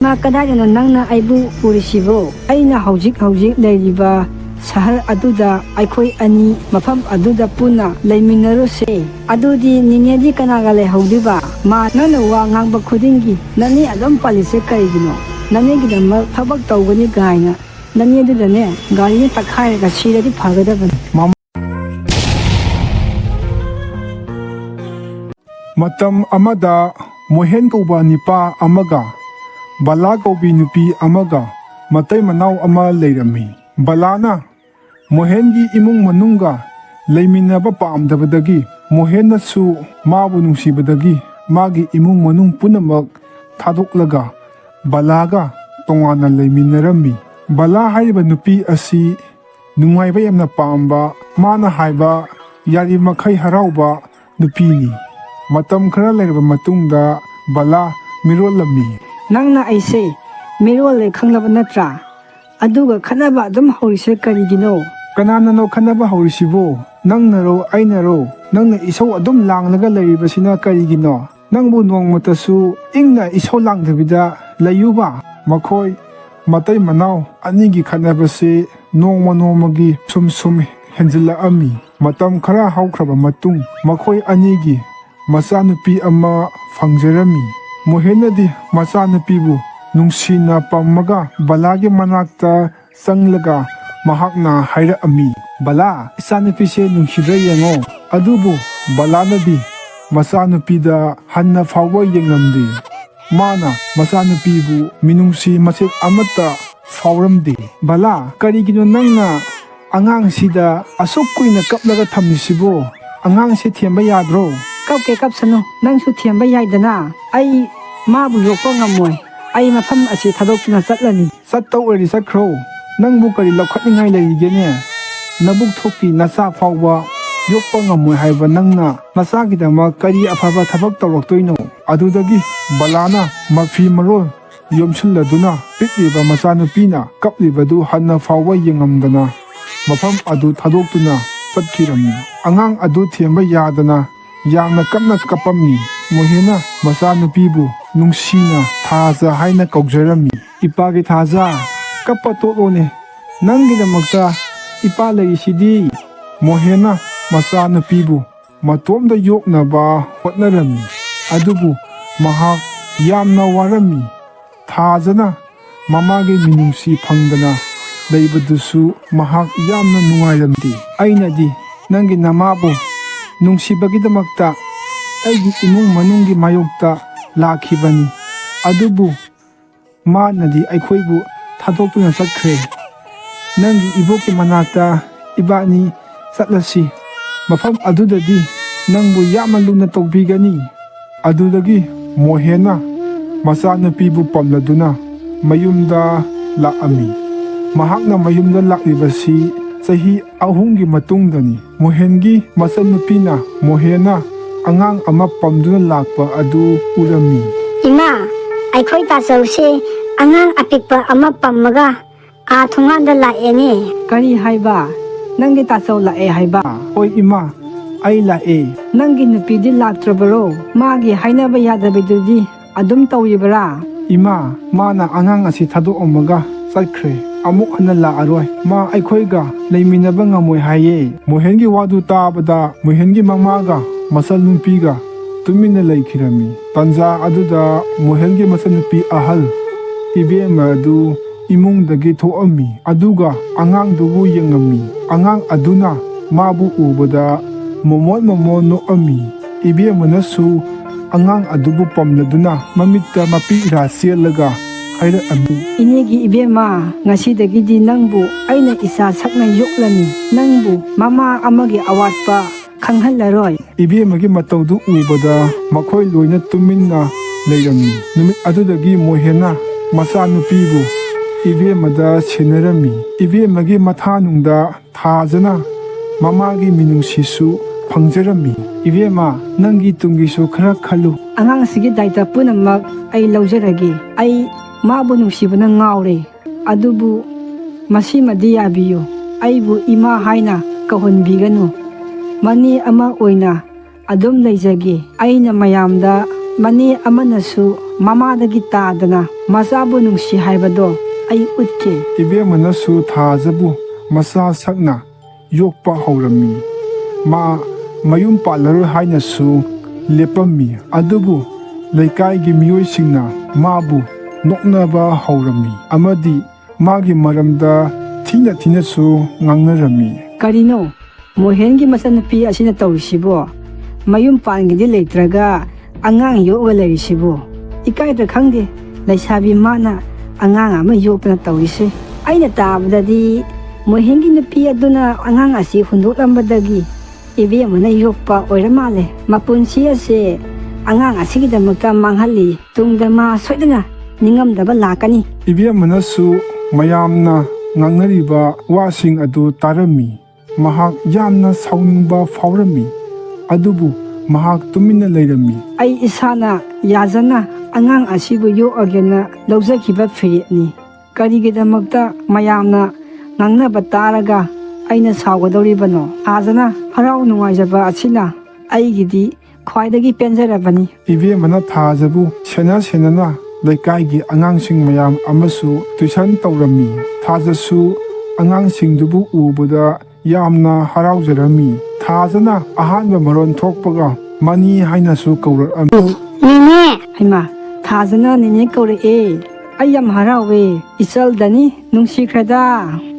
ꯃꯥ ꯀꯗꯥꯏꯗꯅꯣ ꯅꯪꯅ ꯑꯩꯕꯨ ꯎꯔꯤꯁꯤꯕꯣ? ꯑꯩꯅ ꯍꯧꯖꯤꯛ ꯂꯩꯔꯤꯕ ꯁꯍꯔ ꯑꯗꯨꯗ ꯑꯩꯈꯣꯏ ꯑꯅꯤ ꯃꯐꯝ ꯑꯗꯨꯗ ꯄꯨꯟꯅ ꯂꯩꯃꯤꯟꯅꯔꯨꯁꯦ. ꯑꯗꯨꯗꯤ ꯅꯤꯅꯦꯗꯤ ꯀꯅꯥꯒ ꯂꯩꯍꯧꯗꯣꯏꯕ? ꯃꯥ ꯅꯪꯅ ꯋꯥ ꯉꯥꯡꯕ ꯈꯨꯗꯤꯡꯒꯤ ꯅꯅꯦ ꯑꯗꯨꯝ ꯄꯜꯂꯤꯁꯦ ꯀꯔꯤꯒꯤꯅꯣ? ꯅꯅꯦꯒꯤꯗꯃꯛ ꯊꯕꯛ ꯇꯧꯒꯅꯤ ꯒꯥꯏꯅ ꯅꯅꯦꯗꯨꯗꯅꯦ ꯒꯥꯔꯤꯅ ꯇꯛꯈꯥꯏꯔꯒ ꯁꯤꯔꯗꯤ ꯐꯒꯗꯕꯅꯤ. ꯃꯇꯝ ꯑꯃꯗ ꯃꯣꯍꯦꯟ ꯀꯧꯕ ꯅꯤꯄꯥ ꯑꯃꯒ ꯕꯂꯥ ꯀꯧꯕꯤ ꯅꯨꯄꯤ ꯑꯃꯒ ꯃꯇꯩ ꯃꯅꯥꯎ ꯑꯃ ꯂꯩꯔꯝꯃꯤ. ꯕꯂꯥꯅ ꯃꯣꯍꯦꯟꯒꯤ ꯏꯃꯨꯡ ꯃꯅꯨꯡꯒ ꯂꯩꯃꯤꯟꯅꯕ ꯄꯥꯝꯗꯕꯗꯒꯤ ꯃꯣꯍꯦꯟꯅꯁꯨ ꯃꯥꯕꯨ ꯅꯨꯡꯁꯤꯕꯗꯒꯤ ꯃꯥꯒꯤ ꯏꯃꯨꯡ ꯃꯅꯨꯡ ꯄꯨꯝꯅꯃꯛ ꯊꯥꯗꯣꯛꯂꯒ ꯕꯂꯥꯒ ꯇꯣꯉꯥꯟꯅ ꯂꯩꯃꯤꯟꯅꯔꯝꯃꯤ. ꯕꯂꯥ ꯍꯥꯏꯔꯤꯕ ꯅꯨꯄꯤ ꯑꯁꯤ ꯅꯨꯡꯉꯥꯏꯕ ꯌꯥꯝꯅ ꯄꯥꯝꯕ, ꯃꯥꯅ ꯍꯥꯏꯕ ꯌꯥꯔꯤꯃꯈꯩ ꯍꯔꯥꯎꯕ ꯅꯨꯄꯤꯅꯤ. ꯃꯇꯝ ꯈꯔ ꯂꯩꯔꯕ ꯃꯇꯨꯡꯗ ꯕꯂꯥ ꯃꯤꯔꯣꯜꯂꯝꯃꯤ. ꯅꯪꯅ ꯑꯩꯁꯦ ꯃꯤꯔꯣꯜꯂꯦ ꯈꯪꯂꯕ ꯅꯠꯇ꯭ꯔꯥ? ꯑꯗꯨꯒ ꯈꯠꯅꯕ ꯑꯗꯨꯝ ꯍꯧꯔꯤꯁꯦ ꯀꯔꯤꯒꯤꯅꯣ? ꯀꯅꯥꯅꯅꯣ ꯈꯠꯅꯕ ꯍꯧꯔꯤꯁꯤꯕꯣ? ꯅꯪꯅꯔꯣ ꯑꯩꯅꯔꯣ? ꯅꯪꯅ ꯏꯁꯧ ꯑꯗꯨm ꯂꯥꯡꯂꯒ ꯂꯩꯔꯤꯕꯁꯤꯅ ꯀꯔꯤꯒꯤꯅꯣ? ꯅꯪꯕꯨ ꯅꯣꯡꯃꯇꯁꯨ ꯏꯪꯅ ꯏꯁꯧ ꯂꯥꯡꯗꯕꯤꯗ ꯂꯩꯌꯨꯕ? ꯃꯈꯣꯏ ꯃꯇꯩ ꯃꯅꯥꯎ ꯑꯅꯤꯒꯤ ꯈꯠꯅꯕꯁꯤ ꯅꯣꯡꯃꯒꯤ ꯁꯨꯝ ꯍꯦꯟꯖꯤꯜꯂꯛꯑꯝꯃꯤ. ꯃꯇꯝ ꯈꯔ ꯍꯧꯈ꯭ꯔꯕ ꯃꯇꯨꯡ ꯃꯈꯣꯏ ꯑꯅꯤꯒꯤ ꯃꯆꯥꯅꯨꯄꯤ ꯑꯃ ꯐꯪꯖꯔꯝꯃꯤ. ꯃꯣꯍꯦꯟꯅꯗꯤ ꯃꯆꯥꯅꯨꯄꯤꯕꯨ ꯅꯨꯡꯁꯤꯅ ꯄꯝꯃꯒ ꯕꯂꯥꯒꯤ ꯃꯅꯥꯛꯇ ꯆꯪꯂꯒ ꯃꯍꯥꯛꯅ ꯍꯥꯏꯔꯛꯑꯝꯃꯤ. ꯕꯂꯥ, ꯏꯆꯥꯅꯨꯄꯤꯁꯦ ꯅꯨꯡꯁꯤꯗ꯭ꯔ ꯌꯦꯡꯉꯣ. ꯑꯗꯨꯕꯨ ꯕꯂꯥꯅꯗꯤ ꯃꯆꯥꯅꯨꯄꯤꯗ ꯍꯟꯅ ꯐꯥꯎꯕ ꯌꯦꯡꯂꯝꯗꯦ. ꯃꯥꯅ ꯃꯆꯥꯅꯨꯄꯤꯕꯨ ꯃꯤꯅꯨꯡꯁꯤ ꯃꯆꯦꯠ ꯑꯃꯠꯇ ꯐꯥꯎꯔꯝꯗꯦ. ꯕꯂꯥ, ꯀꯔꯤꯒꯤꯅꯣ ꯅꯪꯅ ꯑꯉꯥꯡꯁꯤꯗ ꯑꯁꯨꯛ ꯀꯨꯏꯅ ꯀꯞꯂꯒ ꯊꯝꯂꯤꯁꯤꯕꯣ? ꯑꯉꯥꯡꯁꯦ ꯊꯦꯝꯕ ꯌꯥꯗ꯭ꯔꯣ? ꯀꯞꯀꯦ ꯀꯞꯁꯅꯨ, ꯅꯪꯁꯨ ꯊꯦꯝꯕ ꯌꯥꯏꯗꯅ. ꯑꯩ ꯃꯥꯕꯨ ꯌꯣꯛꯄ ꯉꯝꯃꯣꯏ. ꯑꯩ ꯃꯐꯝ ꯑꯁꯤ ꯊꯥꯗꯣꯛꯇꯨꯅ ꯆꯠꯂꯅꯤ. ꯆꯠꯇꯧ ꯑꯣꯏꯔꯗꯤ ꯆꯠꯈ꯭ꯔꯣ. ꯅꯪꯕꯨ ꯀꯔꯤ ꯂꯧꯈꯠꯅꯤꯡꯉꯥꯏ ꯂꯩꯔꯤꯒꯦꯅꯦ? ꯅꯕꯨꯛ ꯊꯣꯛꯀꯤ ꯅꯆꯥ ꯐꯥꯎꯕ ꯌꯣꯛꯄ ꯉꯝꯃꯣꯏ ꯍꯥꯏꯕ ꯅꯪꯅ ꯅꯆꯥꯒꯤꯗꯃꯛ ꯀꯔꯤ ꯑꯐꯕ ꯊꯕꯛ ꯇꯧꯔꯛꯇꯣꯏꯅꯣ? ꯑꯗꯨꯗꯒꯤ ꯕꯂꯥꯅ ꯃꯐꯤ ꯃꯔꯣꯜ ꯌꯣꯝꯁꯤꯜꯂꯗꯨꯅ ꯄꯤꯛꯂꯤꯕ ꯃꯆꯥꯅꯨꯄꯤꯅ ꯀꯞꯂꯤꯕꯗꯨ ꯍꯟꯅ ꯐꯥꯎꯕ ꯌꯦꯡꯉꯝꯗꯅ ꯃꯐꯝ ꯑꯗꯨ ꯊꯥꯗꯣꯛꯇꯨꯅ ꯆꯠꯈꯤꯔꯝꯃꯤ. ꯑꯉꯥꯡ ꯑꯗꯨ ꯊꯦꯝꯕ ꯌꯥꯗꯅ ꯌꯥꯝꯅ ꯀꯟꯅ ꯀꯞꯄꯝꯃꯤ. ꯃꯣꯍꯦꯟꯅ ꯃꯆꯥꯅꯨꯄꯤꯕꯨ ꯅꯨꯡꯁꯤꯅ ꯊꯥꯖ ꯍꯥꯏꯅ ꯀꯧꯖꯔꯝꯃꯤ. ꯏꯄꯥꯒꯤ ꯊꯥꯖ, ꯀꯞꯄ ꯇꯣꯛꯑꯣꯅꯦ. ꯅꯪꯒꯤꯗꯃꯛꯇ ꯏꯄꯥ ꯂꯩꯔꯤꯁꯤꯗꯤ. ꯃꯣꯍꯦꯟꯅ ꯃꯆꯥꯅꯨꯄꯤꯕꯨ ꯃꯇꯣꯝꯗ ꯌꯣꯛꯅꯕ ꯍꯣꯠꯅꯔꯝꯃꯤ. ꯑꯗꯨꯕꯨ ꯃꯍꯥꯛ ꯌꯥꯝꯅ ꯋꯥꯔꯝꯃꯤ. ꯊꯥꯖꯅ ꯃꯃꯥꯒꯤ ꯃꯤꯅꯨꯡꯁꯤ ꯐꯪꯗꯅ ꯂꯩꯕꯗꯨꯁꯨ ꯃꯍꯥꯛ ꯌꯥꯝꯅ ꯅꯨꯡꯉꯥꯏꯔꯝꯗꯦ. ꯑꯩꯅꯗꯤ ꯅꯪꯒꯤ ꯅꯃꯥꯕꯨ ꯅꯨꯡꯁꯤꯕꯒꯤꯗꯃꯛꯇ ꯑꯩꯒꯤ ꯏꯃꯨꯡ manunggi mayokta ꯂꯥꯛꯈꯤꯕꯅꯤ. ꯑꯗꯨꯕꯨ ꯃꯥꯅꯗꯤ ꯑꯩꯈꯣꯏꯕꯨ ꯊꯥꯗꯣꯛꯇꯨꯅ ꯆꯠꯈ꯭ꯔꯦ. ꯅꯪꯒꯤ ꯏꯕꯣꯛꯀꯤ ꯃꯅꯥꯛꯇ ꯏꯕꯥꯅꯤ ꯆꯠꯂꯁꯤ. ꯃꯐꯝ ꯑꯗꯨꯗꯗꯤ ꯅꯪꯕꯨ ꯌꯥꯝꯅ ꯂꯨꯅ ꯇꯧꯕꯤꯒꯅꯤ. ꯑꯗꯨꯗꯒꯤ ꯃꯣꯍꯦꯟꯅ ꯃꯆꯥꯅꯨꯄꯤꯕꯨ ꯄꯝꯂꯗꯨꯅ ꯃꯌꯨꯝꯗ ꯂꯥꯛꯑꯝꯃꯤ. ꯃꯍꯥꯛꯅ ꯃꯌꯨꯝꯗ ꯂꯥꯛꯂꯤꯕꯁꯤ ꯆꯍꯤ 3ꯒꯤ ꯃꯇꯨꯡꯗꯅꯤ. ꯃꯣꯍꯦꯟꯒꯤ ꯃꯆꯟꯅꯨꯄꯤꯅ ꯃꯣꯍꯦꯟꯅ ꯑꯉꯥꯡ ꯑꯃ ꯄꯝꯗꯨꯅ ꯂꯥꯛꯄ ꯑꯗꯨ ꯎꯔꯝꯃꯤ. ꯏꯃꯥ, ꯑꯩꯈꯣꯏ ꯇꯥꯆꯧꯁꯦ ꯑꯉꯥꯡ ꯑꯄꯤꯛꯄ ꯑꯃ ꯄꯝꯃꯒ ꯊꯣꯡꯒꯥꯟꯗ ꯂꯥꯛꯑꯦꯅꯦ. ꯀꯔꯤ ꯍꯥꯏꯕ? ꯅꯪꯒꯤ ꯇꯥꯆꯧ ꯂꯥꯛꯑꯦ ꯍꯥꯏꯕ? ꯍꯣꯏ ꯏꯃꯥ, ꯑꯩ ꯂꯥꯛꯑꯦ. ꯅꯪꯒꯤ ꯅꯨꯄꯤꯗꯤ ꯂꯥꯛꯇ꯭ꯔꯕꯔꯣ? ꯃꯥꯒꯤ ꯍꯥꯏꯅꯕ ꯌꯥꯗꯕꯗꯨꯗꯤ ꯑꯗꯨꯝ ꯇꯧꯔꯤꯕꯔꯥ? ꯏꯃꯥ, ꯃꯥꯅ ꯑꯉꯥꯡ ꯑꯁꯤ ꯊꯥꯗꯣꯛꯑꯝꯃꯒ ꯆꯠꯈ꯭ꯔꯦ. ꯑꯃꯨꯛ ꯍꯟꯅ ꯂꯥꯛꯑꯔꯣꯏ. ꯃꯥ ꯑꯩꯈꯣꯏꯒ ꯂꯩꯃꯤꯟꯅꯕ ꯉꯝꯃꯣꯏ ꯍꯥꯏꯌꯦ. ꯃꯣꯍꯦꯟꯒꯤ ꯋꯥꯗꯨ ꯇꯥꯕꯗ ꯃꯣꯍꯦꯟꯒꯤ ꯃꯃꯥꯒ ꯃꯆꯟꯅꯨꯄꯤꯒ ꯇꯨꯃꯤꯟꯅ ꯂꯩꯈꯤꯔꯝꯃꯤ. ꯇꯟꯖꯥ ꯑꯗꯨꯗ ꯃꯣꯍꯦꯟꯒꯤ ꯃꯆꯟꯅꯨꯄꯤ ꯑꯍꯜ ꯏꯕꯦꯝꯃ ꯑꯗꯨ ꯏꯃꯨꯡꯗꯒꯤ ꯊꯣꯛꯑꯝꯃꯤ. ꯑꯗꯨꯒ ꯑꯉꯥꯡꯗꯨꯕꯨ ꯌꯦꯡꯉꯝꯃꯤ. ꯑꯉꯥꯡ ꯑꯗꯨꯅ ꯃꯥꯕꯨ ꯎꯕꯗ ꯃꯣꯃꯣꯟ ꯅꯣꯛꯑꯝꯃꯤ. ꯏꯕꯦꯝꯃꯅꯁꯨ ꯑꯉꯥꯡ ꯑꯗꯨꯕꯨ ꯄꯝꯂꯗꯨꯅ ꯃꯃꯤꯠꯇ ꯃꯄꯤ ꯏꯔꯥ ꯆꯦꯜꯂꯒ ꯍꯥꯏꯔꯛꯑꯝꯃꯤ. ꯏꯅꯦꯒꯤ ꯏꯕꯦꯝꯃ, ꯉꯁꯤꯗꯒꯤꯗꯤ ꯅꯪꯕꯨ ꯑꯩꯅ ꯏꯆꯥ ꯁꯛꯅ ꯌꯣꯛꯂꯅꯤ. ꯅꯪꯕꯨ ꯃꯃꯥ ꯑꯃꯒꯤ ꯑꯋꯥꯠꯄ ꯈꯪꯍꯜꯂꯔꯣꯏ. ꯏꯕꯦꯝꯃꯒꯤ ꯃꯇꯧꯗꯨ ꯎꯕꯗ ꯃꯈꯣꯏ ꯂꯣꯏꯅ ꯇꯨꯃꯤꯟꯅ ꯂꯩꯔꯝꯃꯤ. ꯅꯨꯃꯤꯠ ꯑꯗꯨꯗꯒꯤ ꯃꯣꯍꯦꯟꯅ ꯃꯆꯥꯅꯨꯄꯤꯕꯨ ꯏꯕꯦꯝꯃꯗ ꯁꯦꯟꯅꯔꯝꯃꯤ. ꯏꯕꯦꯝꯃꯒꯤ ꯃꯊꯥꯅꯨꯡꯗ ꯊꯥꯖꯅ ꯃꯃꯥꯒꯤ ꯃꯤꯅꯨꯡꯁꯤꯁꯨ ꯐꯪꯖꯔꯝꯃꯤ. ꯏꯕꯦꯝꯃ, ꯅꯪꯒꯤ ꯇꯨꯡꯒꯤꯁꯨ ꯈꯔ ꯈꯜꯂꯨ. ꯑꯉꯥꯡꯁꯤꯒꯤ ꯗꯥꯏꯇ ꯄꯨꯝꯅꯃꯛ ꯑꯩ ꯂꯧꯖꯔꯒꯦ. ꯑꯩ ꯃꯥꯕꯨ ꯅꯨꯡꯁꯤꯕꯅ ꯉꯥꯎꯔꯦ. ꯑꯗꯨꯕꯨ ꯃꯁꯤꯃꯗꯤ ꯌꯥꯕꯤꯌꯨ. ꯑꯩꯕꯨ ꯏꯃꯥ ꯍꯥꯏꯅ ꯀꯧꯍꯟꯕꯤꯒꯅꯨ. ꯃꯅꯦ ꯑꯃ ꯑꯣꯏꯅ ꯑꯗꯨꯝ ꯂꯩꯖꯒꯦ. ꯑꯩꯅ ꯃꯌꯥꯝꯗ ꯃꯅꯦ ꯑꯃꯅꯁꯨ ꯃꯃꯥꯗꯒꯤ ꯇꯥꯗꯅ ꯃꯆꯥꯕꯨ ꯅꯨꯡꯁꯤ ꯍꯥꯏꯕꯗꯣ ꯑꯩ ꯎꯠꯀꯦ. ꯏꯕꯦꯝꯃꯅꯁꯨ ꯊꯥꯖꯕꯨ ꯃꯆꯥ ꯁꯛꯅ ꯌꯣꯛꯄ ꯍꯧꯔꯝꯃꯤ. ꯃꯥ ꯃꯌꯨꯝ ꯄꯥꯜꯂꯔꯣꯏ ꯍꯥꯏꯅꯁꯨ ꯂꯦꯞꯄꯝꯃꯤ. ꯑꯗꯨꯕꯨ ꯂꯩꯀꯥꯏꯒꯤ ꯃꯤꯑꯣꯏꯁꯤꯡꯅ ꯃꯥꯕꯨ ꯅꯣꯛꯅꯕ ꯍꯧꯔꯝꯃꯤ ꯑꯃꯗꯤ ꯃꯥꯒꯤ ꯃꯔꯝꯗ ꯊꯤꯅ ꯊꯤꯅꯁꯨ ꯉꯥꯡꯅꯔꯝꯃꯤ. ꯀꯔꯤꯅꯣ ꯃꯣꯍꯦꯟꯒꯤ ꯃꯆꯟꯅꯨꯄꯤ ꯑꯁꯤꯅ ꯇꯧꯔꯤꯁꯤꯕꯣ? ꯃꯌꯨꯝ ꯄꯥꯟꯒꯤꯗꯤ ꯂꯩꯇ꯭ꯔꯒ ꯑꯉꯥꯡ ꯌꯣꯛꯑꯒ ꯂꯩꯔꯤꯁꯤꯕꯣ? ꯏꯀꯥꯏꯗ꯭ꯔ ꯈꯪꯗꯦ ꯂꯩꯁꯥꯕꯤ ꯃꯥꯅ ꯑꯉꯥꯡ ꯑꯃ ꯌꯣꯛꯇꯅ ꯇꯧꯔꯤꯁꯦ. ꯑꯩꯅ ꯇꯥꯕꯗꯗꯤ ꯃꯣꯍꯦꯟꯒꯤ ꯅꯨꯄꯤ ꯑꯗꯨꯅ ꯑꯉꯥꯡ ꯑꯁꯤ ꯍꯨꯟꯗꯣꯛꯂꯝꯕꯗꯒꯤ ꯏꯕꯦꯝꯃꯅ ꯌꯣꯛꯄ ꯑꯣꯏꯔ ꯃꯥꯜꯂꯦ. ꯃꯄꯨꯟꯁꯤ ꯑꯁꯦ ꯑꯉꯥꯡ ꯑꯁꯤꯒꯤꯗꯃꯛꯇ ꯃꯥꯡꯍꯜꯂꯤ. ꯇꯨꯡꯗ ꯃꯥ ꯁꯣꯏꯗꯅ ꯅꯤꯡꯉꯝꯗꯕ ꯂꯥꯛꯀꯅꯤ. ꯏꯕꯦꯝꯃꯅꯁꯨ ꯃꯌꯥꯝꯅ ꯉꯥꯡꯅꯔꯤꯕ ꯋꯥꯁꯤꯡ ꯑꯗꯨ ꯇꯥꯔꯝꯃꯤ. ꯃꯍꯥꯛ ꯌꯥꯝꯅ ꯁꯥꯎꯅꯤꯡꯕ ꯐꯥꯎꯔꯝꯃꯤ. ꯑꯗꯨꯕꯨ ꯃꯍꯥꯛ ꯇꯨꯃꯤꯟꯅ ꯂꯩꯔꯝꯃꯤ. ꯑꯩ ꯏꯁꯥꯅ ꯌꯥꯖꯅ ꯑꯉꯥꯡ ꯑꯁꯤꯕꯨ ꯌꯣꯛꯑꯒꯦꯅ ꯂꯧꯖꯈꯤꯕ ꯐꯤꯔꯦꯞꯅꯤ. ꯀꯔꯤꯒꯤꯗꯃꯛꯇ ꯃꯌꯥꯝꯅ ꯉꯥꯡꯅꯕ ꯇꯥꯔꯒ ꯑꯩꯅ ꯁꯥꯎꯒꯗꯧꯔꯤꯕꯅꯣ? ꯊꯥꯖꯅ ꯍꯔꯥꯎ ꯅꯨꯡꯉꯥꯏꯖꯕ ꯑꯁꯤꯅ ꯑꯩꯒꯤꯗꯤ ꯈ꯭ꯋꯥꯏꯗꯒꯤ ꯄꯦꯟꯖꯔꯕꯅꯤ. ꯏꯕꯦꯝꯃꯅ ꯊꯥꯖꯕꯨ ꯁꯦꯟꯅ ꯂꯩꯀꯥꯏꯒꯤ ꯑꯉꯥꯡꯁꯤꯡ ꯃꯌꯥꯝ ꯑꯃꯁꯨ ꯇꯨꯏꯁꯟ ꯇꯧꯔꯝꯃꯤ. ꯊꯥꯖꯁꯨ ꯑꯉꯥꯡꯁꯤꯡꯗꯨꯕꯨ ꯎꯕꯗ ꯌꯥꯝꯅ ꯍꯔꯥꯎꯖꯔꯝꯃꯤ. ꯊꯥꯖꯅ ꯑꯍꯥꯟꯕ ꯃꯔꯣꯟ ꯊꯣꯛꯄꯒ ꯃꯅꯤ ꯍꯥꯏꯅꯁꯨ ꯀꯧꯔꯛꯑꯝꯃꯤ. ꯅꯦꯅꯦ! ꯍꯩꯃꯥ, ꯊꯥꯖꯅ ꯅꯦꯅꯦ ꯀꯧꯔꯛꯑꯦ. ꯑꯩ ꯌꯥꯝ ꯍꯔꯥꯎꯋꯦ. ꯏꯆꯜꯗꯅꯤ ꯅꯨꯡꯁꯤꯈ꯭ꯔꯗ.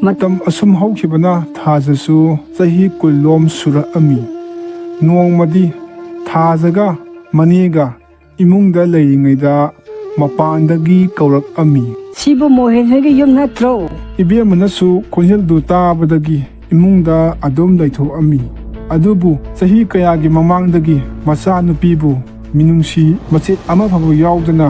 ꯃꯇꯝ ꯑꯁꯨꯝ ꯍꯧꯈꯤꯕꯅ ꯊꯥꯖꯁꯨ ꯆꯍꯤ 10 ꯁꯨꯔꯛꯑꯝꯃꯤ. ꯅꯣꯡꯃꯗꯤ ꯊꯥꯖꯒ ꯃꯅꯦꯒ ꯏꯃꯨꯡꯗ ꯂꯩꯔꯤꯉꯩꯗ ꯃꯄꯥꯟꯗꯒꯤ ꯀꯧꯔꯛꯑꯝꯃꯤ. ꯁꯤꯕꯨ ꯃꯣꯍꯦꯟ ꯍꯣꯏꯒꯤ ꯌꯨꯝ ꯅꯠꯇ꯭ꯔꯣ? ꯏꯕꯦꯝꯃꯅꯁꯨ ꯈꯣꯟꯖꯦꯜꯗꯨ ꯇꯥꯕꯗꯒꯤ ꯏꯃꯨꯡꯗ ꯑꯗꯨꯝ ꯂꯩꯊꯣꯛꯑꯝꯃꯤ. ꯑꯗꯨꯕꯨ ꯆꯍꯤ ꯀꯌꯥꯒꯤ ꯃꯃꯥꯡꯗꯒꯤ ꯃꯆꯥꯅꯨꯄꯤꯕꯨ ꯃꯤꯅꯨꯡꯁꯤ ꯃꯆꯦꯠ ꯑꯃꯐꯥꯎꯕ ꯌꯥꯎꯗꯅ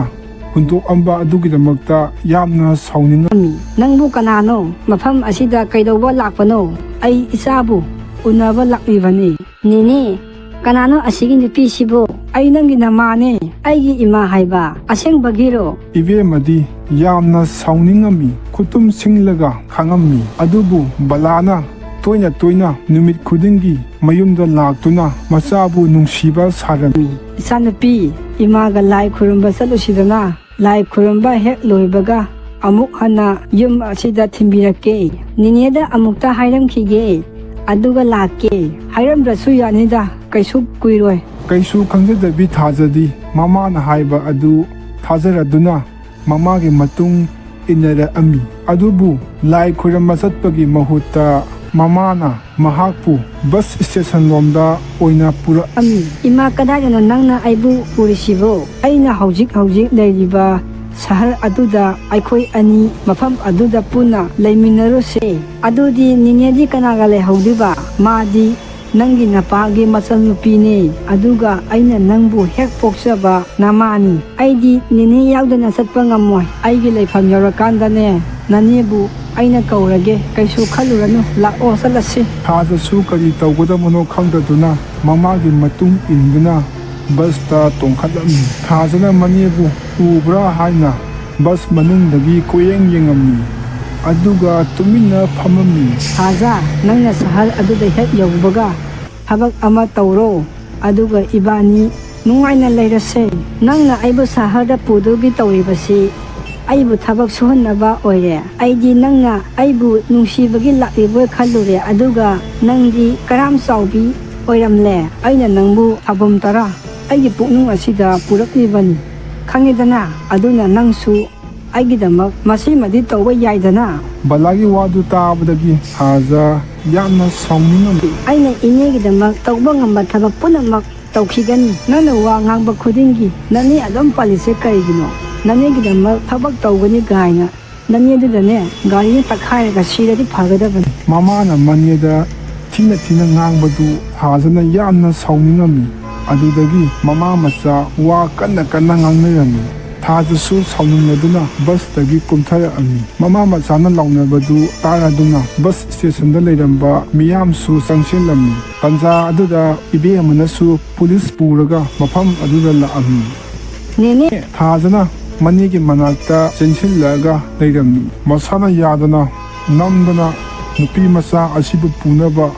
ꯍꯨꯟꯗꯣꯛꯑꯝꯕ ꯑꯗꯨꯒꯤꯗꯃꯛꯇ ꯌꯥꯝꯅ ꯁꯥꯎꯅꯤꯡꯉꯝꯃꯤ. ꯅꯪꯕꯨ ꯀꯅꯥꯅꯣ? ꯃꯐꯝ ꯑꯁꯤꯗ ꯀꯩꯗꯧꯕ ꯂꯥꯛꯄꯅꯣ? ꯑꯩ ꯏꯆꯥꯕꯨ ꯎꯅꯕ ꯂꯥꯛꯂꯤꯕꯅꯤ. ꯅꯦꯅꯦ, ꯀꯅꯥꯅꯣ ꯑꯁꯤꯒꯤ ꯅꯨꯄꯤꯁꯤꯕꯨ? ꯑꯩ ꯅꯪꯒꯤ ꯅꯃꯥꯅꯦ. ꯑꯩꯒꯤ ꯏꯃꯥ ꯍꯥꯏꯕ. ꯑꯁꯦꯡꯕꯒꯤꯔꯣ? ꯏꯕꯦꯝꯃꯗꯤ ꯌꯥꯝꯅ ꯁꯥꯎꯅꯤꯡꯉꯝꯃꯤ. ꯈꯨꯠꯇꯨꯝ ꯁꯤꯡꯂꯒ ꯈꯥꯡꯉꯝꯃꯤ. ꯑꯗꯨꯕꯨ ꯕꯂꯥꯅ ꯇꯣꯏꯅ ꯅꯨꯃꯤꯠ ꯈꯨꯗꯤꯡꯒꯤ ꯃꯌꯨꯝꯗ ꯂꯥꯛꯇꯨꯅ ꯃꯆꯥꯕꯨ ꯅꯨꯡꯁꯤꯕ ꯁꯥꯔꯝꯃꯤ. ꯏꯆꯥꯅꯨꯄꯤ, ꯏꯃꯥꯒ ꯂꯥꯏ ꯈꯨꯔꯨꯝꯕ ꯆꯠꯂꯨꯁꯤꯗꯅ. ꯂꯥꯏ ꯈꯨꯔꯨꯝꯕ ꯍꯦꯛ ꯂꯣꯏꯕꯒ ꯑꯃꯨꯛ ꯍꯟꯅ ꯌꯨꯝ ꯑꯁꯤꯗ ꯊꯤꯟꯕꯤꯔꯛꯀꯦ. ꯅꯦꯅꯦꯗ ꯑꯃꯨꯛꯇ ꯍꯥꯏꯔꯝꯈꯤꯒꯦ. ꯑꯗꯨꯒ ꯂꯥꯛꯀꯦ. ꯍꯥꯏꯔꯝꯗ꯭ꯔꯁꯨ ꯌꯥꯅꯤꯗ. ꯀꯩꯁꯨ ꯀꯨꯏꯔꯣꯏ. ꯀꯩꯁꯨ ꯈꯪꯖꯗꯕꯤ ꯊꯥꯖꯗꯤ ꯃꯃꯥꯅ ꯍꯥꯏꯕ ꯑꯗꯨ ꯊꯥꯖꯔꯗꯨꯅ ꯃꯃꯥꯒꯤ ꯃꯇꯨꯡ ꯏꯟꯅꯔꯛꯑꯝꯃꯤ. ꯑꯗꯨꯕꯨ ꯂꯥꯏ ꯈꯨꯔꯨꯝꯕ ꯆꯠꯄꯒꯤ ꯃꯍꯨꯠꯇ ꯃꯃꯥꯅ ꯃꯍꯥꯛꯄꯨ ꯕꯁ ꯁ꯭ꯇꯦꯁꯟ ꯂꯣꯝꯗ ꯑꯣꯏꯅ ꯄꯨꯔꯛꯑꯝꯃꯤ. ꯏꯃꯥ, ꯀꯗꯥꯏꯗꯅꯣ ꯅꯪꯅ ꯑꯩꯕꯨ ꯄꯨꯔꯤꯁꯤꯕꯣ? ꯑꯩꯅ ꯍꯧꯖꯤꯛ ꯂꯩꯔꯤꯕ ꯁꯍꯔ ꯑꯗꯨꯗ ꯑꯩꯈꯣꯏ ꯑꯅꯤ ꯃꯐꯝ ꯑꯗꯨꯗ ꯄꯨꯟꯅ ꯂꯩꯃꯤꯟꯅꯔꯨꯁꯦ. ꯑꯗꯨꯗꯤ ꯅꯦꯅꯦꯗꯤ ꯀꯅꯥꯒ ꯂꯩꯍꯧꯗꯣꯏꯕ? ꯃꯥꯗꯤ ꯅꯪꯒꯤ ꯅꯄꯥꯒꯤ ꯃꯆꯟꯅꯨꯄꯤꯅꯦ. ꯑꯗꯨꯒ ꯑꯩꯅ ꯅꯪꯕꯨ ꯍꯦꯛ ꯄꯣꯛꯆꯕ ꯅꯃꯥꯅꯤ. ꯑꯩꯗꯤ ꯅꯦꯅꯦ ꯌꯥꯎꯗꯅ ꯆꯠꯄ ꯉꯝꯃꯣꯏ. ꯑꯩꯒꯤ ꯂꯩꯐꯝ ꯌꯧꯔꯀꯥꯟꯗꯅꯦ ꯅꯅꯦꯕꯨ ꯑꯩꯅ ꯀꯧꯔꯒꯦ. ꯀꯩꯁꯨ ꯈꯜꯂꯨꯔꯅꯨ. ꯂꯥꯛꯑꯣ ꯆꯠꯂꯁꯤ. ꯊꯥꯖꯁꯨ ꯀꯔꯤ ꯇꯧꯒꯗꯕꯅꯣ ꯈꯪꯗꯗꯨꯅ ꯃꯃꯥꯒꯤ ꯃꯇꯨꯡ ꯏꯟꯗꯨꯅ ꯕꯁꯇ ꯇꯣꯡꯈꯠꯂꯝꯃꯤ. ꯊꯥꯖꯅ ꯃꯅꯦꯕꯨ ꯎꯕ꯭ꯔꯥ ꯍꯥꯏꯅ ꯕꯁ ꯃꯅꯨꯡꯗꯒꯤ ꯀꯣꯏꯌꯦꯡ ꯌꯦꯡꯉꯝꯃꯤ. ꯑꯗꯨꯒ ꯇꯨꯃꯤꯟꯅ ꯐꯝꯃꯝꯃꯤ. ꯊꯥꯖ, ꯅꯪꯅ ꯁꯍꯔ ꯑꯗꯨꯗ ꯍꯦꯛ ꯌꯧꯕꯒ ꯊꯕꯛ ꯑꯃ ꯇꯧꯔꯣ. ꯑꯗꯨꯒ ꯏꯕꯥꯅꯤ ꯅꯨꯡꯉꯥꯏꯅ ꯂꯩꯔꯁꯦ. ꯅꯪꯅ ꯑꯩꯕꯨ ꯁꯍꯔꯗ ꯄꯨꯗꯧꯒꯤ ꯇꯧꯔꯤꯕꯁꯤ ꯑꯩꯕꯨ ꯊꯕꯛ 수ꯍꯟꯅꯕ ꯑꯣꯏꯔꯦ. ꯑꯩꯗꯤ ꯅꯪꯅ ꯑꯩꯕꯨ ꯅꯨꯡꯁꯤꯕꯒꯤ ꯂꯥꯛꯂꯤꯕꯣꯏ ꯈꯜꯂꯨꯔꯦ. ꯑꯗꯨꯒ ꯅꯪꯗꯤ ꯀꯔꯥꯝ ꯆꯥꯎꯕꯤ ꯑꯣꯏꯔꯝꯂꯦ. ꯑꯩꯅ ꯅꯪꯕꯨ ꯊꯥꯕꯝ ꯇꯔꯥ ꯑꯩꯒꯤ ꯄꯨꯛꯅꯤꯡ ꯑꯁꯤꯗ ꯄꯨꯔꯛꯂꯤꯕꯅꯤ. ꯈꯪꯉꯦꯗꯅ? ꯑꯗꯨꯅ ꯅꯪꯁꯨ ꯑꯩꯒꯤꯗꯃꯛ ꯃꯁꯤꯃꯗꯤ ꯇꯧꯕ ꯌꯥꯏꯗꯅ? ꯕꯂꯥꯒꯤ ꯋꯥꯗꯨ ꯇꯥꯕꯗꯒꯤ ꯊꯥꯖ ꯌꯥꯝꯅ ꯁꯥꯎꯅꯤꯡꯉꯝꯃꯤ. ꯑꯩꯅ ꯏꯅꯦꯒꯤꯗꯃꯛ ꯇꯧꯕ ꯉꯝꯕ ꯊꯕꯛ ꯄꯨꯝꯅꯃꯛ ꯇꯧꯈꯤꯒꯅꯤ. ꯅꯪꯅ ꯋꯥ ꯉꯥꯡꯕ ꯈꯨꯗꯤꯡꯒꯤ ꯅꯅꯦ ꯑꯗꯨꯝ ꯄꯜꯂꯤꯁꯦ ꯀꯔꯤꯒꯤꯅꯣ? ꯅꯅꯦꯒꯤꯗꯃꯛ ꯊꯕꯛ ꯇꯧꯒꯅꯤ ꯒꯥꯏꯅ ꯅꯅꯦꯗꯨꯗꯅꯦ ꯒꯥꯔꯤꯅ ꯇꯛꯈꯥꯏꯔꯒ ꯁꯤꯔꯗꯤ ꯐꯒꯗꯕꯅꯤ. ꯃꯃꯥꯅ ꯃꯅꯦꯗ ꯊꯤꯅ ꯉꯥꯡꯕꯗꯨ ꯊꯥꯖꯅ ꯌꯥꯝꯅ ꯁꯥꯎꯅꯤꯡꯉꯝꯃꯤ. ꯑꯗꯨꯗꯒꯤ ꯃꯃꯥ ꯃꯆꯥ ꯋꯥ ꯀꯟꯅ ꯉꯥꯡꯅꯔꯝꯃꯤ. ꯊꯥꯖꯁꯨ ꯁꯥꯎꯅꯤꯡꯂꯗꯨꯅ ꯕꯁꯇꯒꯤ ꯀꯨꯝꯊꯔꯛꯑꯝꯃꯤ. ꯃꯃꯥ ꯃꯆꯥꯅ ꯂꯥꯎꯅꯕꯗꯨ ꯇꯥꯔꯗꯨꯅ ꯕꯁ ꯁ꯭ꯇꯦꯁꯟꯗ ꯂꯩꯔꯝꯕ ꯃꯤꯌꯥꯝꯁꯨ ꯆꯪꯁꯤꯜꯂꯝꯃꯤ. ꯇꯟꯖꯥ ꯑꯗꯨꯗ ꯏꯕꯦꯝꯃꯅꯁꯨ ꯄꯨꯂꯤꯁ ꯄꯨꯔꯒ ꯃꯐꯝ ꯑꯗꯨꯗ ꯂꯥꯛꯑꯝꯃꯤ. ꯅꯦꯅꯦ! ꯊꯥꯖꯅ ꯃꯅꯦꯒꯤ ꯃꯅꯥꯛꯇ ꯆꯦꯟꯁꯤꯜꯂꯒ ꯂꯩꯔꯝꯃꯤ. ꯃꯁꯥꯅ ꯌꯥꯗꯅ ꯅꯝꯗꯅ ꯅꯨꯄꯤ ꯃꯆꯥ ꯑꯁꯤꯕꯨ ꯄꯨꯅꯕ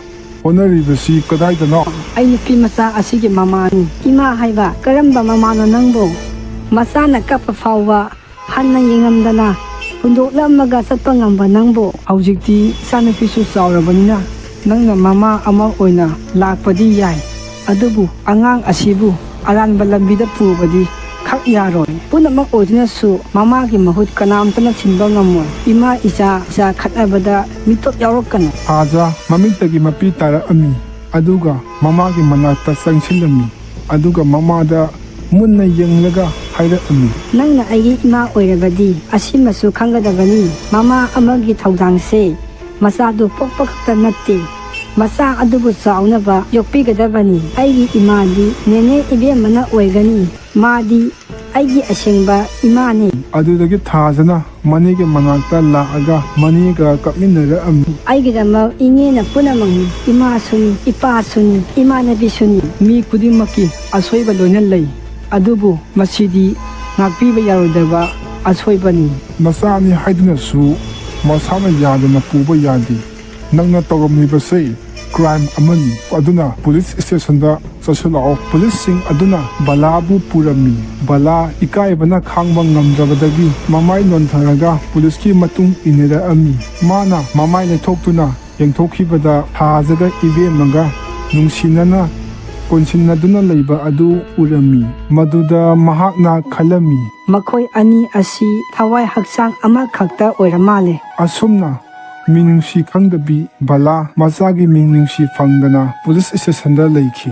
ꯍꯣꯠꯅꯔꯤꯕꯁꯤ ꯀꯗꯥꯏꯗꯅꯣ? ꯑꯩ ꯅꯨꯄꯤ ꯃꯆꯥ ꯑꯁꯤꯒꯤ ꯃꯃꯥꯅꯤ. ꯏꯃꯥ ꯍꯥꯏꯕ ꯀꯔꯝꯕ ꯃꯃꯥꯅꯣ ꯅꯪꯕꯨ? ꯃꯆꯥꯅ ꯀꯞꯄ ꯐꯥꯎꯕ ꯍꯟꯅ ꯌꯦꯡꯉꯝꯗꯅ ꯍꯨꯟꯗꯣꯛꯂꯝꯃꯒ ꯆꯠꯄ ꯉꯝꯕ ꯅꯪꯕꯨ? ꯍꯧꯖꯤꯛꯇꯤ ꯏꯆꯥꯅꯨꯄꯤꯁꯨ ꯆꯥꯎꯔꯕꯅꯤ나 ꯅꯪꯅ ꯃꯃꯥ ꯑꯃ ꯑꯣꯏꯅ ꯂꯥꯛꯄꯗꯤ ꯌꯥꯏ. ꯑꯗꯨꯕꯨ ꯑꯉꯥꯡ ꯑꯁꯤꯕꯨ ꯑꯔꯥꯟꯕ ꯂꯝꯕꯤꯗ ꯄꯨꯕꯗꯤ ꯈꯛ ꯌꯥꯔꯣꯏ. ꯄꯨꯝꯅꯃꯛ ꯑꯣꯏꯗꯨꯅꯁꯨ ꯃꯃꯥꯒꯤ ꯃꯍꯨꯠ ꯀꯅꯥꯝꯇꯅ ꯁꯤꯟꯕ ꯉꯝꯃꯣꯏ. ꯏꯃꯥ ꯏꯆꯥ ꯈꯠꯅꯕꯗ ꯃꯤꯇꯣꯞ ꯌꯥꯎꯔꯛꯀꯅꯨ. ꯑꯥꯖꯥ ꯃꯃꯤꯠꯇꯒꯤ ꯃꯄꯤ ꯇꯥꯔꯛꯑꯝꯃꯤ. ꯑꯗꯨꯒ ꯃꯃꯥꯒꯤ ꯃꯅꯥꯛꯇ ꯆꯪꯁꯤꯜꯂꯝꯃꯤ. ꯑꯗꯨꯒ ꯃꯃꯥꯗ ꯃꯨꯟꯅ ꯌꯦꯡꯂꯒ ꯍꯥꯏꯔꯛꯑꯝꯃꯤ. ꯅꯪꯅ ꯑꯩꯒꯤ ꯏꯃꯥ ꯑꯣꯏꯔꯕꯗꯤ ꯑꯁꯤꯃꯁꯨ ꯈꯪꯒꯗꯕꯅꯤ. ꯃꯃꯥ ꯑꯃꯒꯤ ꯊꯧꯗꯥꯡꯁꯦ ꯃꯆꯥꯗꯨ ꯄꯣꯛꯄ ꯈꯛꯇ ꯅꯠꯇꯦ, ꯃꯆꯥ ꯑꯗꯨꯕꯨ ꯆꯥꯎꯅꯕ ꯌꯣꯛꯄꯤꯒꯗꯕꯅꯤ. ꯑꯩꯒꯤ ꯏꯃꯥꯗꯤ ꯅꯦꯅꯦ ꯏꯕꯦꯝꯃꯅ ꯑꯣꯏꯒꯅꯤ. ꯃꯥꯗꯤ ꯑꯩꯒꯤ ꯑꯁꯦꯡꯕ ꯏꯃꯥꯅꯤ. ꯑꯗꯨꯗꯒꯤ ꯊꯥꯖꯅ ꯃꯅꯦꯒꯤ ꯃꯅꯥꯛꯇ ꯂꯥꯛꯑꯒ ꯃꯅꯦꯒ ꯀꯞꯃꯤꯟꯅꯔꯛꯑꯝꯃꯤ. ꯑꯩꯒꯤꯗꯃꯛ ꯏꯅꯦꯅ ꯄꯨꯝꯅꯃꯛꯅꯤ. ꯏꯃꯥꯁꯨꯅꯤ, ꯏꯄꯥꯁꯨꯅꯤ, ꯏꯃꯥꯟꯅꯕꯤꯁꯨꯅꯤ. ꯃꯤ ꯈꯨꯗꯤꯡꯃꯛꯀꯤ ꯑꯁꯣꯏꯕ ꯂꯣꯏꯅ ꯂꯩ. ꯑꯗꯨꯕꯨ ꯃꯁꯤꯗꯤ ꯉꯥꯛꯄꯤꯕ ꯌꯥꯔꯣꯏꯗꯕ ꯑꯁꯣꯏꯕꯅꯤ. ꯃꯆꯥꯅꯤ ꯍꯥꯏꯗꯨꯅꯁꯨ ꯃꯁꯥꯅ ꯌꯥꯗꯅ ꯄꯨꯕ ꯌꯥꯗꯦ. ꯅꯪꯅ ꯇꯧꯔꯝꯂꯤꯕꯁꯦ ꯀ꯭ꯔꯥꯏꯝ ꯑꯃꯅꯤ. ꯑꯗꯨꯅ ꯄꯨꯂꯤꯁ ꯁ꯭ꯇꯦꯁꯟꯗ ꯆꯠꯁꯤꯜꯂꯛꯑꯣ. ꯄꯨꯂꯤꯁꯁꯤꯡ ꯑꯗꯨꯅ ꯕꯂꯥꯕꯨ ꯄꯨꯔꯝꯃꯤ. ꯕꯂꯥ ꯏꯀꯥꯏꯕꯅ ꯈꯥꯡꯕ ꯉꯝꯗ꯭ꯔꯕꯗꯒꯤ ꯃꯃꯥꯏ ꯅꯣꯟꯊꯔꯒ ꯄꯨꯂꯤꯁꯀꯤ ꯃꯇꯨꯡ ꯏꯟꯅꯔꯛꯑꯝꯃꯤ. ꯃꯥꯅ ꯃꯃꯥꯏ ꯂꯩꯊꯣꯛꯇꯨꯅ ꯌꯦꯡꯊꯣꯛꯈꯤꯕꯗ ꯊꯥꯖꯒ ꯏꯕꯦꯝꯃꯒ ꯅꯨꯡꯁꯤꯅꯅ ꯀꯣꯟꯁꯤꯟꯅꯗꯨꯅ ꯂꯩꯕ ꯑꯗꯨ ꯎꯔꯝꯃꯤ. ꯃꯗꯨꯗ ꯃꯍꯥꯛꯅ ꯈꯜꯂꯝꯃꯤ, ꯃꯈꯣꯏ ꯑꯅꯤ ꯑꯁꯤ ꯊꯋꯥꯏ ꯍꯛꯆꯥꯡ ꯑꯃꯈꯛꯇ ꯑꯣꯏꯔ ꯃꯥꯜꯂꯦ. ꯑꯁꯨꯝꯅ ꯃꯤꯅꯨꯡꯁꯤ ꯈꯪꯗꯕꯤ ꯕꯂꯥ ꯃꯆꯥꯒꯤ ꯃꯤꯅꯨꯡꯁꯤ ꯐꯪꯗꯅ ꯄꯨꯂꯤꯁ ꯁ꯭ꯇꯦꯁꯟꯗ ꯂꯩꯈꯤ.